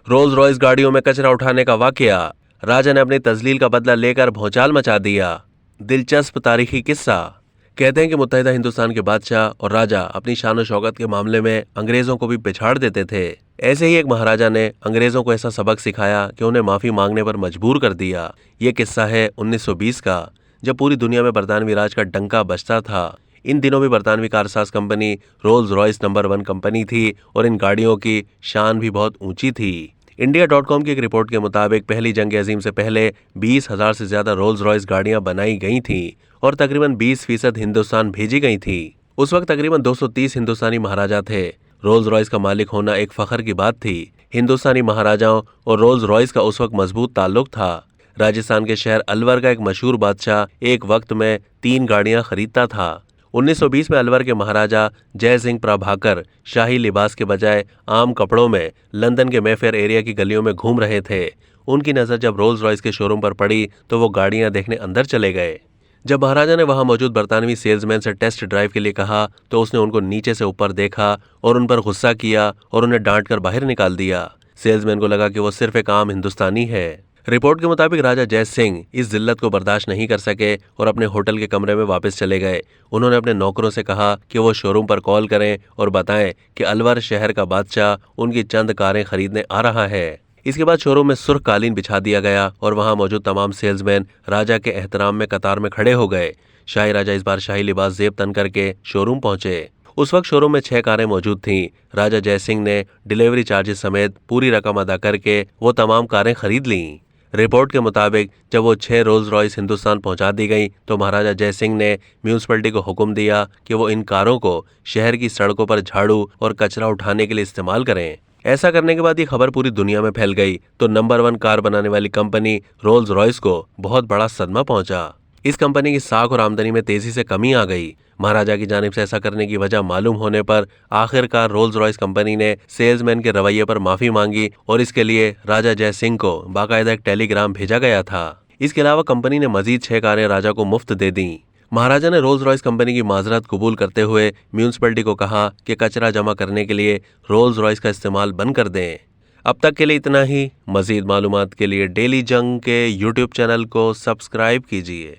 Rolls Royce गाड़ियों में कचरा उठाने का वाकया, राजा ने अपनी तजलील का बदला लेकर भौचाल मचा दिया। दिलचस्प तारीखी किस्सा। कहते हैं कि मुत्तहिदा हिंदुस्तान के बादशाह और राजा अपनी शान और शौकत के मामले में अंग्रेजों को भी पिछाड़ देते थे। ऐसे ही एक महाराजा ने अंग्रेजों को ऐसा सबक सिखाया कि उन्हें माफी मांगने पर मजबूर कर दिया। ये किस्सा है 1920 का, जब पूरी दुनिया में बरतानवी राज का डंका बजता था। इन दिनों भी बरतानवी कारसाज company Rolls Royce number 1 company थी और इन गाड़ियों की शान भी बहुत ऊंची थी। India.com की एक रिपोर्ट के मुताबिक पहली जंग अजीम से पहले 20,000 से ज्यादा रोल्स रॉयस गाड़ियां बनाई गई थीं और तकरीबन 20% हिंदुस्तान भेजी गई थी। उस वक्त तकरीबन 230 हिंदुस्तानी महाराजा थे। रोल्स रॉयस का मालिक होना एक फख्र की बात थी। हिंदुस्तानी महाराजाओं और रोल्स रॉयस का उस वक्त मजबूत ताल्लुक था। राजस्थान के शहर अलवर का एक मशहूर बादशाह एक वक्त में 3 गाड़ियां खरीदता था। 1920 में अलवर के महाराजा जय सिंह प्रभाकर शाही लिबास के बजाय आम कपड़ों में लंदन के मेफेयर एरिया की गलियों में घूम रहे थे। उनकी नज़र जब रोल्स रॉयस के शोरूम पर पड़ी तो वो गाड़ियां देखने अंदर चले गए। जब महाराजा ने वहां मौजूद बरतानवी सेल्समैन से टेस्ट ड्राइव के लिए कहा तो उसने उनको नीचे से ऊपर देखा और उन पर गुस्सा किया और उन्हें डांट कर बाहर निकाल दिया। सेल्समैन को लगा कि वो सिर्फ एक आम हिंदुस्तानी है। रिपोर्ट के मुताबिक राजा जय सिंह इस जिल्लत को बर्दाश्त नहीं कर सके और अपने होटल के कमरे में वापस चले गए। उन्होंने अपने नौकरों से कहा कि वो शोरूम पर कॉल करें और बताएं कि अलवर शहर का बादशाह उनकी चंद कारें खरीदने आ रहा है। इसके बाद शोरूम में सुर्ख कालीन बिछा दिया गया और वहां मौजूद तमाम सेल्समैन राजा के एहतराम में कतार में खड़े हो गए। शाही राजा इस बार शाही लिबास जेब तन करके शोरूम पहुंचे। उस वक्त शोरूम में 6 कारें मौजूद थीं। राजा जय सिंह ने डिलीवरी चार्जेस समेत पूरी रकम अदा करके वो तमाम कारें खरीद लीं। रिपोर्ट के मुताबिक जब वो 6 रोल्स रॉयस हिंदुस्तान पहुंचा दी गई तो महाराजा जय सिंह ने म्यूनिसिपैलिटी को हुक्म दिया कि वो इन कारों को शहर की सड़कों पर झाड़ू और कचरा उठाने के लिए इस्तेमाल करें। ऐसा करने के बाद ये खबर पूरी दुनिया में फैल गई तो नंबर 1 कार बनाने वाली कंपनी रोल्स रॉयस को बहुत बड़ा सदमा पहुंचा। इस कंपनी की साख और आमदनी में तेजी से कमी आ गई। महाराजा की जानिब से ऐसा करने की वजह मालूम होने पर आखिरकार रोल्स रॉयस कंपनी ने सेल्समैन के रवैये पर माफी मांगी और इसके लिए राजा जय सिंह को बाकायदा एक टेलीग्राम भेजा गया था। इसके अलावा कंपनी ने मजीद 6 कारें राजा को मुफ्त दे दी। महाराजा ने रोल्स रॉयस कंपनी की माजरत कबूल करते हुए म्यूनिसिपैलिटी को कहा कि कचरा जमा करने के लिए रोल्स रॉयस का इस्तेमाल बंद कर दें। अब तक के लिए इतना ही। मजीद मालूमात के लिए डेली जंग के YouTube चैनल को सब्सक्राइब कीजिए।